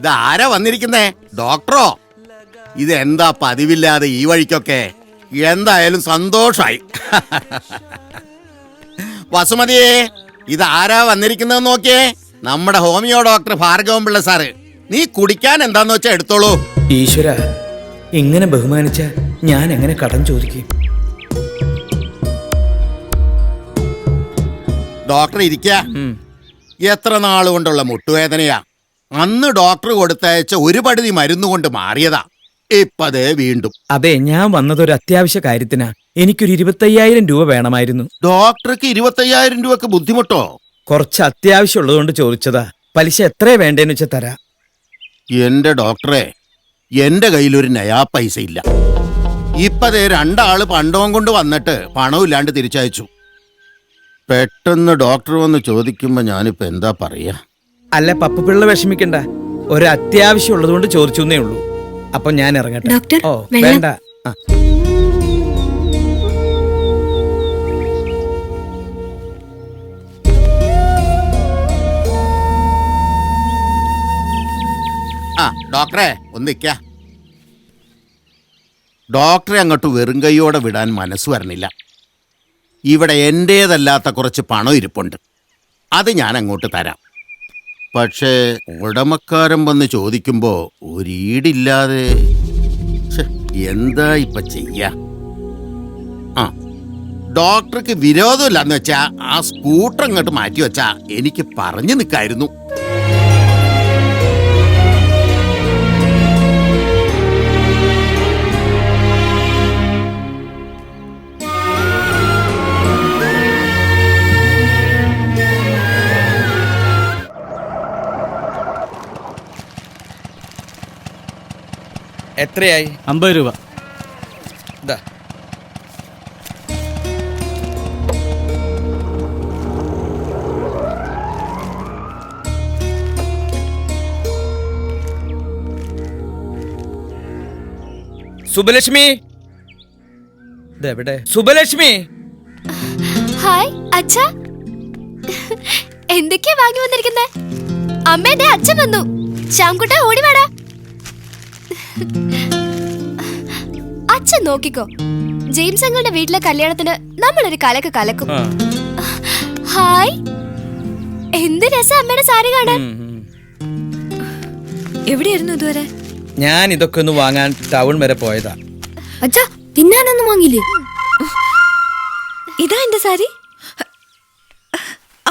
ഇതാരാ വന്നിരിക്കുന്നേ? ഡോക്ടറോ? ഇതെന്താ പതിവില്ലാതെ ഈ വഴിക്കൊക്കെ? എന്തായാലും സന്തോഷായി. വസുമതിയെ, ഇതാരാ വന്നിരിക്കുന്നത് നോക്കിയേ. നമ്മുടെ homeo doctor Bhargavan Pillai sir. നീ കുടിക്കാൻ എന്താന്ന് വെച്ചാ എടുത്തോളൂ. ഈശ്വര, ഇങ്ങനെ ബഹുമാനിച്ച ഞാൻ എങ്ങനെ കടം ചോദിക്കും? ഡോക്ടർ ഇരിക്ക. എത്ര നാളുകൊണ്ടുള്ള മുട്ടുവേദനയാ. അന്ന് ഡോക്ടർ കൊടുത്തയച്ച ഒരു പടുതി മരുന്നുകൊണ്ട് മാറിയതാ. ഇപ്പതേ വീണ്ടും. അതെ, ഞാൻ വന്നതൊരു അത്യാവശ്യ കാര്യത്തിനാ. എനിക്കൊരു 25,000 രൂപ വേണമായിരുന്നു. ഡോക്ടർക്ക് 25,000 രൂപക്ക് ബുദ്ധിമുട്ടോ? കുറച്ച് അത്യാവശ്യം ഉള്ളതുകൊണ്ട് ചോദിച്ചതാ. പലിശ എത്രേ വേണ്ടേന്ന് വെച്ചാ തരാ. എന്റെ ഡോക്ടറെ, എന്റെ കയ്യിലൊരു നയാ പൈസ ഇല്ല. ഇപ്പതേ 2 ആള് പണ്ടവും കൊണ്ട് വന്നിട്ട് പണമില്ലാണ്ട് തിരിച്ചയച്ചു. പെട്ടെന്ന് ഡോക്ടർ വന്ന് ചോദിക്കുമ്പോ ഞാനിപ്പോ എന്താ പറയാ? അല്ല, പപ്പുപിള്ള വിഷമിക്കണ്ട. ഒരു അത്യാവശ്യം ഉള്ളതുകൊണ്ട് ചോദിച്ചേ ഉള്ളൂ. അപ്പൊ ഞാൻ ഇറങ്ങട്ടെ. ഡോക്ടർ, ഓ വേണ്ട. ഡോക്ടറെ ഒന്ന് നിക്ക. ഡോക്ടറെ അങ്ങോട്ട് വെറും കൈയോടെ വിടാൻ മനസ്സ് വരണില്ല. ഇവിടെ എന്റേതല്ലാത്ത കുറച്ച് പണം ഇരിപ്പുണ്ട്. അത് ഞാൻ അങ്ങോട്ട് തരാം. പക്ഷേ ഉടമക്കാരൻ വന്ന് ചോദിക്കുമ്പോ ഒരീടില്ലാതെ എന്താ ഇപ്പൊ ചെയ്യാ? ഡോക്ടർക്ക് വിരോധമില്ലാന്ന് വെച്ചാ ആ സ്കൂട്ടർ അങ്ങോട്ട് മാറ്റി വെച്ചാ എനിക്ക് പറഞ്ഞു നിൽക്കായിരുന്നു. എത്രയായി? 50 രൂപ. ഇതാ. സുബലക്ഷ്മി, ഇതെവിടെ? സുബലക്ഷ്മി. ഹായ് അച്ഛാ, എന്തൊക്കെയാ വാങ്ങി വന്നിരിക്കുന്നേ? അമ്മേന്റെ അച്ഛൻ വന്നു. ശ്യാംകുട്ട ഓടി വാടാ. അച്ഛൻ നോക്കിക്കോ, ജെയിംസ് അങ്ങളുടെ വീട്ടിലെ കല്യാണത്തിന് നമ്മളൊരു കലക്ക് കലക്കും. ഹായ്, എന്ത് രസം അമ്മയുടെ സാരി കാണാൻ. എവിടെയായിരുന്നു ഇതുവരെ? ഞാൻ ഇതൊക്കെ ഒന്ന് വാങ്ങാൻ ടൗൺ വരെ പോയതാ. അച്ഛാ, തിന്നാനൊന്നും വാങ്ങിയില്ലേ? ഇതാ എന്റെ സാരി.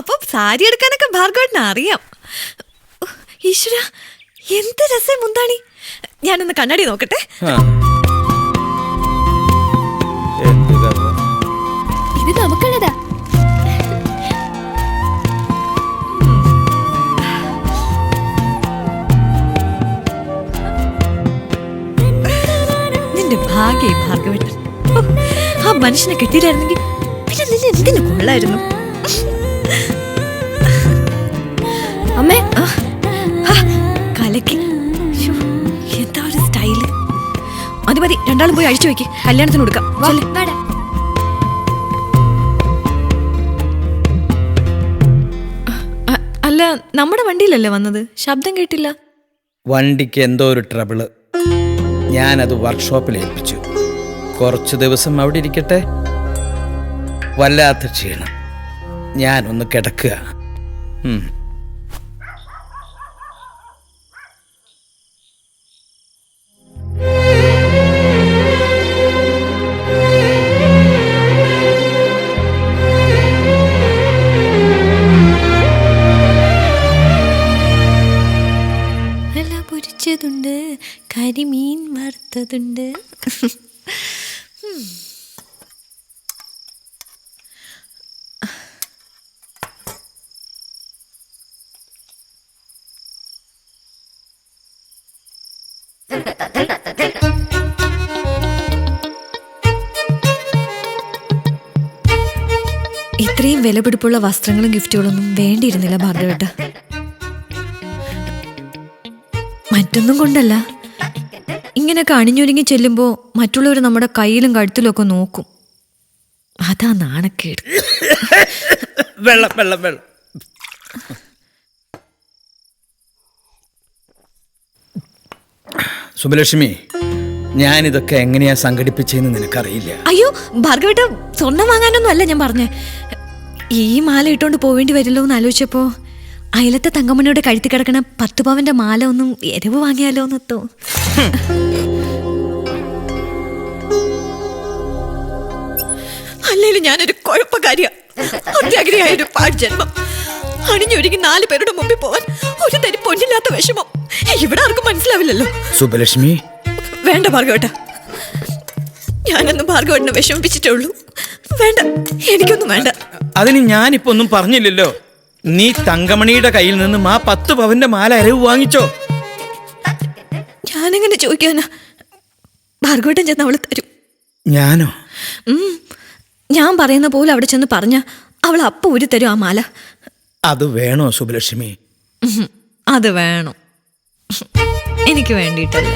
അപ്പൊ സാരി എടുക്കാനൊക്കെ ഭാർഗവന് അറിയാം. ഈശ്വര, എന്ത് രസം മുന്താണി. ഞാനൊന്ന് കണ്ണാടി നോക്കട്ടെ. ഇത് നമുക്കുള്ളതാ. നിന്റെ ഭാഗ്യ ഭാർഗവൻ. ആ മനുഷ്യനെ കിട്ടിയില്ലായിരുന്നെങ്കിൽ പിന്നെ നിന്നെ എന്തിനു കൊള്ളായിരുന്നു. അമ്മേ, കലക്കി. എന്താ ഒരു സ്റ്റൈല്. അത് മതി, 2 ആളും പോയി അഴിച്ചു വെക്ക്. കല്യാണത്തിന് കൊടുക്കാം. അല്ല, നമ്മുടെ വണ്ടിയിലല്ലേ വന്നത്? ശബ്ദം കേട്ടില്ല. വണ്ടിക്ക് എന്തോ ഒരു ട്രബിള്. ഞാനത് വർക്ക്ഷോപ്പിൽ ഏൽപ്പിച്ചു. കുറച്ചു ദിവസം അവിടെ ഇരിക്കട്ടെ. വല്ലാത്ത ക്ഷീണം. ഞാനൊന്ന് കിടക്കുക. പൊരിച്ചതുണ്ട്, കരിമീൻ വറുത്തതുണ്ട്. ഇത്രയും വിലപിടിപ്പുള്ള വസ്ത്രങ്ങളും ഗിഫ്റ്റുകളൊന്നും വേണ്ടിയിരുന്നില്ല ഭാർഗവേട്ട. മറ്റൊന്നും കൊണ്ടല്ല, ഇങ്ങനെയൊക്കെ അണിഞ്ഞൊരുങ്ങി ചെല്ലുമ്പോ മറ്റുള്ളവർ നമ്മുടെ കയ്യിലും കഴുത്തിലും ഒക്കെ നോക്കും. അതാ നാണക്കേട്. വെള്ളം വെള്ളം വെള്ളം. സുബലക്ഷ്മി, ഞാനിതൊക്കെ എങ്ങനെയാ സംഘടിപ്പിച്ചതെന്ന് നിനക്കറിയില്ല. അയ്യോ ഭാർഗവേട്ട, സ്വർണം വാങ്ങാനൊന്നും അല്ല ഞാൻ പറഞ്ഞേ. ഈ മാല ഇട്ടോണ്ട് പോവേണ്ടി വരില്ലോ എന്ന് ആലോചിച്ചപ്പോ അയലത്തെ തങ്കമണിയുടെ കഴുത്തി കിടക്കണ 10 പവന്റെ മാല ഒന്നും എരിവ് വാങ്ങിയാലോ എന്നോ. അല്ലേലും ഞാനൊരു കുഴപ്പക്കാരിയാ, അത്യാഗ്രഹിയായൊരു പാഴ്ജന്മം. അണിഞ്ഞൊരുങ്ങി 4 പേരുടെ മുമ്പിൽ പോവാൻ ഒരു തരി പൊന്നില്ലാത്ത വിഷമം ഇവിടെ ആർക്കും മനസ്സിലാവില്ലല്ലോ. സുബലക്ഷ്മി, വേണ്ട ഭാർഗവേട്ട, ഞാനൊന്നും ഭാർഗവേട്ടനെ വിഷമിപ്പിച്ചിട്ടേ ഉള്ളൂ. വേണ്ട, എനിക്കൊന്നും വേണ്ട. അതിന് ഞാനിപ്പോ ഒന്നും പറഞ്ഞില്ലല്ലോ. നീ തങ്കമണിയുടെ കയ്യിൽ നിന്നും ആ 10 പവന്റെ മാല അരവ് വാങ്ങിച്ചോ? ഞാനെങ്ങനെ ചോദിക്കാനാ? ഭാർഗവേട്ടൻ ചെന്ന് അവള് തരും. ഞാനോ? ഞാൻ പറയുന്ന പോലെ അവിടെ ചെന്ന് പറഞ്ഞ അവൾ അപ്പ ഊരി തരും ആ മാല. അത് വേണോ സുബലക്ഷ്മി? അത് വേണം, എനിക്ക് വേണ്ടിയിട്ടല്ല.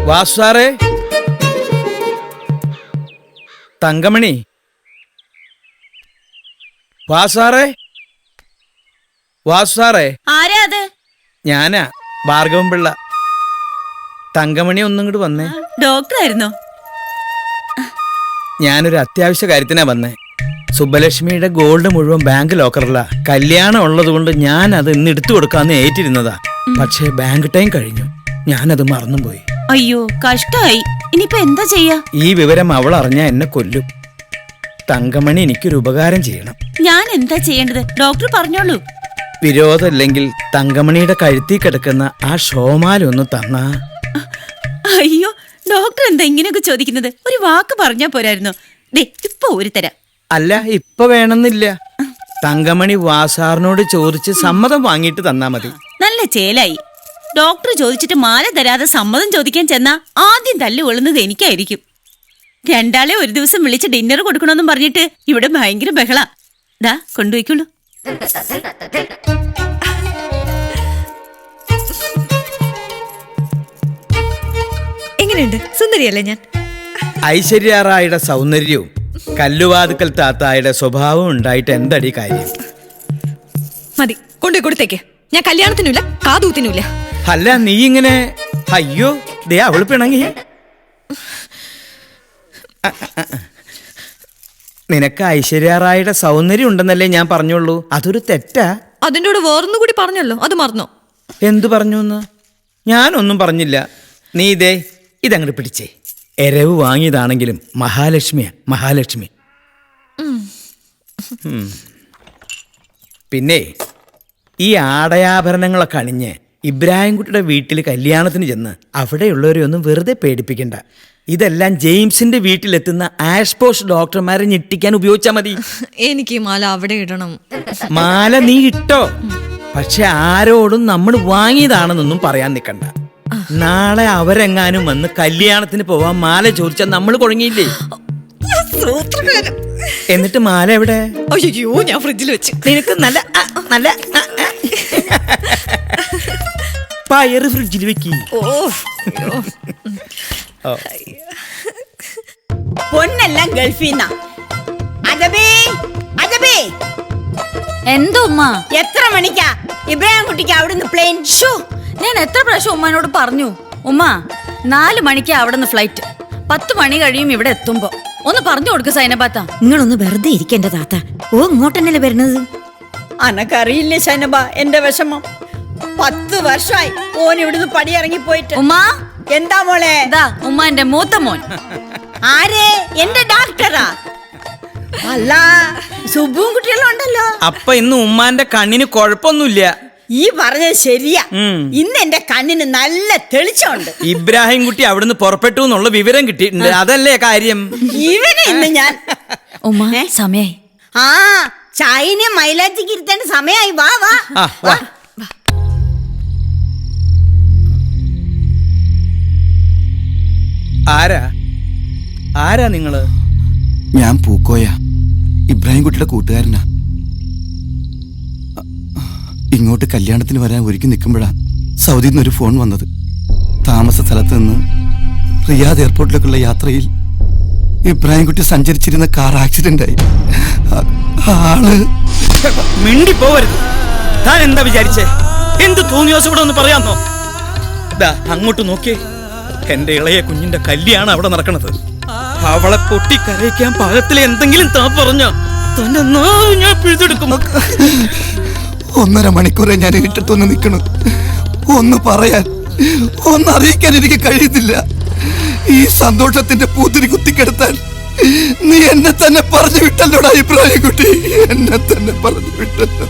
വാസുസാറേ, തങ്കമണി, വാസുസാറേ, വാസുസാറേ. ആരാ അത്? ഞാനാ, ഭാർഗവൻ പിള്ള. തങ്കമണി ഒന്നും ഇങ്ങോട്ട് വന്നേ. ഡോക്ടറായിരുന്നോ? ഞാനൊരു അത്യാവശ്യ കാര്യത്തിനാ വന്നേ. സുബ്ബലക്ഷ്മിയുടെ ഗോൾഡ് മുഴുവൻ ബാങ്ക് ലോക്കറിലാ. കല്യാണം ഉള്ളത് കൊണ്ട് ഞാൻ അത് ഇന്ന് എടുത്തു കൊടുക്കാന്ന് ഏറ്റിരുന്നതാ. പക്ഷേ ബാങ്ക് ടൈം കഴിഞ്ഞു, ഞാനത് മറന്നും പോയി. അയ്യോ കഷ്ടായി. ഇനിയിപ്പോ എന്താ ചെയ്യാ? ഈ വിവരം അവൾ അറിഞ്ഞാ എന്നെ കൊല്ലും. തങ്കമണി എനിക്കൊരു ഉപകാരം ചെയ്യണം. ഞാൻ എന്താ ചെയ്യേണ്ടത്? ഡോക്ടർ പറഞ്ഞോളൂ. വിരോധമില്ലെങ്കിൽ തങ്കമണിയുടെ കഴുത്തിൽ കിടക്കുന്ന ആ ഷോമാലൊന്ന് തന്നാ. അയ്യോ ഡോക്ടർ എന്താ ഇങ്ങനെയൊക്കെ ചോദിക്കുന്നത്? ഒരു വാക്ക് പറഞ്ഞാ പോരായിരുന്നോ? ദേ ഇപ്പൊ ഒരു തരാം. അല്ല, ഇപ്പൊ വേണമെന്നില്ല. തങ്കമണി വാസാറിനോട് ചോദിച്ച് സമ്മതം വാങ്ങിയിട്ട് തന്നാ മതി. നല്ല ചേലായി. ഡോക്ടർ ചോദിച്ചിട്ട് മാല തരാതെ സമ്മതം ചോദിക്കാൻ ചെന്നാ ആദ്യം തല്ലു കൊള്ളുന്നത് എനിക്കായിരിക്കും. രണ്ടാളെ ഒരു ദിവസം വിളിച്ച് ഡിന്നർ കൊടുക്കണമെന്നും പറഞ്ഞിട്ട് ഇവിടെ ഭയങ്കര ബഹള. ദാ കൊണ്ടുപോയിക്കോളൂ. എങ്ങനെയുണ്ട്? സുന്ദരിയല്ലേ ഞാൻ? ഐശ്വര്യാറായുടെ സൗന്ദര്യവും കല്ലുവാതുക്കൽ താത്തായുടെ സ്വഭാവവും ഉണ്ടായിട്ട് എന്തടി കാര്യം? മതി, കൊണ്ടുപോയി കൊടുത്തേക്ക്. ഞാൻ കല്യാണത്തിനുമില്ല കാതൂത്തിനുമില്ല. അല്ല, നീ ഇങ്ങനെ അയ്യോ ദേ അവള് പിണങ്ങി. നിനക്ക് ഐശ്വര്യാറായുടെ സൗന്ദര്യം ഉണ്ടെന്നല്ലേ ഞാൻ പറഞ്ഞുള്ളൂ. അതൊരു തെറ്റാ. അതിൻ്റെ കൂടെ വേറൊന്നും കൂടി പറഞ്ഞല്ലോ, അത് മറന്നോ? എന്തു പറഞ്ഞു എന്ന്? ഞാനൊന്നും പറഞ്ഞില്ല. നീ ഇതേ ഇതങ്ങോട്ട് പിടിച്ചേ. എരവ് വാങ്ങിയതാണെങ്കിലും മഹാലക്ഷ്മിയാ, മഹാലക്ഷ്മി. പിന്നെ ഈ ആടയാഭരണങ്ങളൊക്കെ അണിഞ്ഞ് ഇബ്രാഹിംകുട്ടിയുടെ വീട്ടിൽ കല്യാണത്തിന് ചെന്ന് അവിടെയുള്ളവരെ ഒന്നും വെറുതെ പേടിപ്പിക്കണ്ട. ഇതെല്ലാം ജെയിംസിന്റെ വീട്ടിലെത്തുന്ന ആഷ്പോഷ് ഡോക്ടർമാരെ ഞെട്ടിക്കാൻ ഉപയോഗിച്ചാൽ മതി. എനിക്ക് ഈ മാല അവിടെ ഇടണം. മാല നീ ഇട്ടോ, പക്ഷെ ആരോടും നമ്മൾ വാങ്ങിയതാണെന്നൊന്നും പറയാൻ നിൽക്കണ്ട. നാളെ അവരെങ്ങാനും വന്ന് കല്യാണത്തിന് പോവാൻ മാല ചോദിച്ചാൽ നമ്മൾ കുഴങ്ങിയില്ലേ? എന്നിട്ട് മാല എവിടെ? അയ്യോ, ഞാൻ ഫ്രിഡ്ജിൽ വെച്ച്. നിനക്ക് നല്ല നല്ല പയറ് ഫ്രിഡ്ജിൽ വെക്കി. പൊന്നെല്ലാം ഗൾഫീന്നാ. എന്തോ ഉമ്മ, എത്ര മണിക്കാ ഇബ്രാഹിം കുട്ടിക്ക് അവിടുന്ന് പ്ലെയിൻ? ഞാൻ എത്ര പ്രാവശ്യം ഉമ്മാനോട് പറഞ്ഞു. ഉമ്മ 4 മണിക്ക് അവിടുന്ന് ഫ്ലൈറ്റ്, 10 മണി കഴിയും ഇവിടെ എത്തുമ്പോ. ഒന്ന് പറഞ്ഞു കൊടുക്ക സൈനബാത്ത. നിങ്ങളൊന്ന് വെറുതെ ഇരിക്കേണ്ട താത്ത. ഓ ഇങ്ങോട്ടന്നല്ലേ വരുന്നത്? അനക്കറിയില്ലേ സൈനബ എന്റെ വിഷമം. 10 വർഷമായി ഓൻ ഇവിടുന്ന് പടിയിറങ്ങി പോയിട്ട്. ഉമ്മ, എന്താ മോളെ? ഇതാ ഉമ്മ എന്റെ മൂത്ത മോൻ. ആരേ? എന്റെ ഡോക്ടറാ? അല്ല, സുബുവും കുട്ടികളും ഉണ്ടല്ലോ. അപ്പൊ ഇന്ന് ഉമ്മാന്റെ കണ്ണിന് കുഴപ്പമൊന്നുമില്ല. ഈ പറഞ്ഞത് ശരിയാ. ഇന്ന് എന്റെ കണ്ണിന് നല്ല തെളിച്ചമുണ്ട്. ഇബ്രാഹിം കുട്ടി അവിടുന്ന് പുറപ്പെട്ടു എന്നുള്ള വിവരം കിട്ടിയിട്ടുണ്ട്. അതല്ലേ കാര്യം. ഇവനെ ഇന്ന് ഞാൻ ഉമ്മ സമയായി. ആ ചൈനയെ മൈലാഞ്ചിക്ക് ഇരുത്തേണ്ട സമയമായി. വാ വാ വാ. ആരാ നിങ്ങള്? ഞാൻ പൂക്കോയ, ഇബ്രാഹിം കുട്ടിയുടെ കൂട്ടുകാരനാ. ഇങ്ങോട്ട് കല്യാണത്തിന് വരാൻ ഒരുക്കി നിൽക്കുമ്പോഴാ സൗദിയിൽ നിന്നൊരു ഫോൺ വന്നത്. താമസ സ്ഥലം സ്ഥലത്ത് നിന്ന് റിയാദ് എയർപോർട്ടിലേക്കുള്ള യാത്രയിൽ ഇബ്രാഹിംകുട്ടി സഞ്ചരിച്ചിരുന്ന കാർ ആക്സിഡന്റ് ആയി. ആള് മിണ്ടി പോവരുത്. താൻ എന്താ വിചാരിച്ചേ? എന്ത് തോന്നിയ ദിവസം ഇവിടെ ഒന്ന് പറയാന്നോ? ദാ അങ്ങോട്ട് നോക്കിയേ, എന്റെ ഇളയ കുഞ്ഞിന്റെ കല്യാണം അവിടെ നടക്കണത്. അവളെ പൊട്ടിക്കരയിക്കാൻ പാകത്തിലെ എന്തെങ്കിലും താ പറഞ്ഞ തന്നെ ഞാൻ പിഴുതെടുക്കും. 1.5 മണിക്കൂറെ ഞാൻ ഇട്ടിട്ടൊന്ന് നിൽക്കണം. ഒന്ന് പറയാൻ, ഒന്ന് അറിയിക്കാൻ എനിക്ക് കഴിയുന്നില്ല. ഈ സന്തോഷത്തിന്റെ പൂത്തിരി കുത്തിക്കെടുത്താൻ നീ എന്നെ തന്നെ പറഞ്ഞു വിട്ടല്ലോടാ ഇബ്രാഹിംകുട്ടി, എന്നെ തന്നെ പറഞ്ഞു വിട്ടല്ലോ.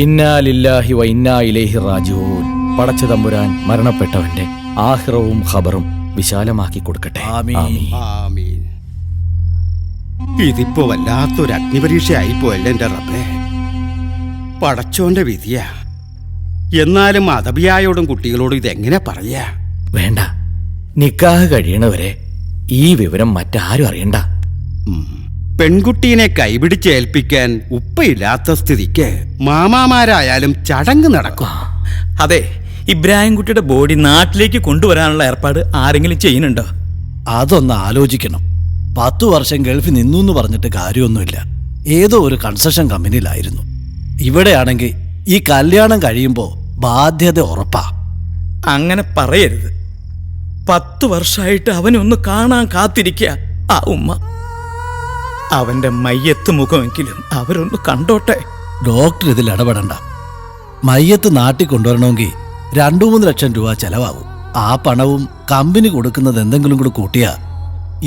ഇന്നാ ലില്ലാഹി വ ഇന്നാ ഇലൈഹി റാജിഊൻ. പടച്ച തമ്പുരാൻ മരണപ്പെട്ടവന്റെ ആഖിറവും ഖബറും വിശാലമാക്കി കൊടുക്കട്ടെ. ആമീൻ. ഇതിപ്പോ വല്ലാത്തൊരു അഗ്നിപരീക്ഷയായി പോയല്ലേ എന്റെ റബ്ബേ. പടച്ചോന്റെ വിധിയാ. എന്നാലും അദബിയായോടും കുട്ടികളോടും ഇതെങ്ങനെ പറയാ? വേണ്ട, നിക്കാഹ് കഴിയണവരെ ഈ വിവരം മറ്റാരും അറിയണ്ട. പെൺകുട്ടീനെ കൈപിടിച്ചേൽപ്പിക്കാൻ ഉപ്പയില്ലാത്ത സ്ഥിതിക്ക് മാമാമാരായാലും ചടങ്ങ് നടക്കും. അതെ, ഇബ്രാഹിംകുട്ടിയുടെ ബോഡി നാട്ടിലേക്ക് കൊണ്ടുവരാനുള്ള ഏർപ്പാട് ആരെങ്കിലും ചെയ്യുന്നുണ്ടോ? അതൊന്ന് ആലോചിക്കണം. 10 വർഷം ഗൾഫിൽ നിന്നു എന്ന് പറഞ്ഞിട്ട് കാര്യമൊന്നുമില്ല. ഏതോ ഒരു കൺസ്ട്രക്ഷൻ കമ്പനിയിലായിരുന്നു. ഇവിടെയാണെങ്കിൽ ഈ കല്യാണം കഴിയുമ്പോൾ ബാധ്യത ഉറപ്പാ. അങ്ങനെ പറയരുത്. 10 വർഷമായിട്ട് അവനൊന്ന് കാണാൻ കാത്തിരിക്കുക ആ ഉമ്മ. അവന്റെ മയ്യത്ത് മുഖമെങ്കിലും അവരൊന്ന് കണ്ടോട്ടെ. ഡോക്ടർ ഇതിൽ ഇടപെടണ്ട. മയ്യത്ത് നാട്ടിൽ കൊണ്ടുവരണമെങ്കിൽ 2-3 ലക്ഷം രൂപ ചെലവാകും. ആ പണവും കമ്പനി കൊടുക്കുന്നത് എന്തെങ്കിലും കൂടെ കൂട്ടിയാ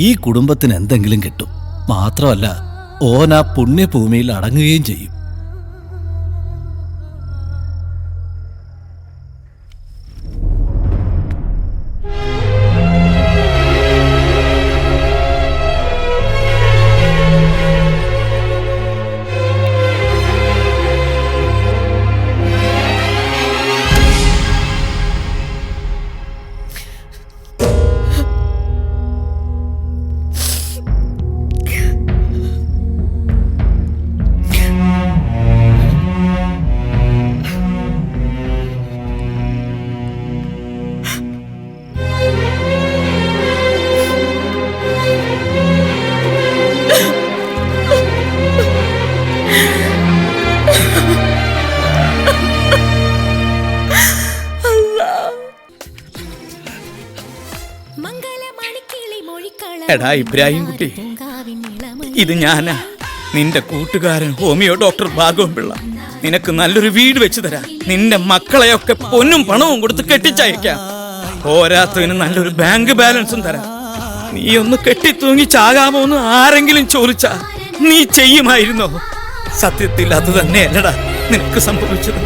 ഈ കുടുംബത്തിന് എന്തെങ്കിലും കിട്ടും. മാത്രമല്ല, ഓൻ ആ പുണ്യഭൂമിയിൽ അടങ്ങുകയും ചെയ്യും. എടാ ഇബ്രാഹിംകുട്ടി, ഇത് ഞാനാ, നിന്റെ കൂട്ടുകാരൻ ഹോമിയോ ഡോക്ടർ ഭാഗവൻപിള്ള. നിനക്ക് നല്ലൊരു വീട് വെച്ച് തരാം. നിന്റെ മക്കളെയൊക്കെ പൊന്നും പണവും കൊടുത്ത് കെട്ടിച്ചയക്കാം. പോരാത്തതിന് നല്ലൊരു ബാങ്ക് ബാലൻസും തരാം. നീ ഒന്ന് കെട്ടിത്തൂങ്ങി ചാകാമോ എന്ന് ആരെങ്കിലും ചോദിച്ചാ നീ ചെയ്യുമായിരുന്നോ? സത്യത്തിൽ അത് തന്നെയല്ലടാ നിനക്ക് സംഭവിച്ചത്.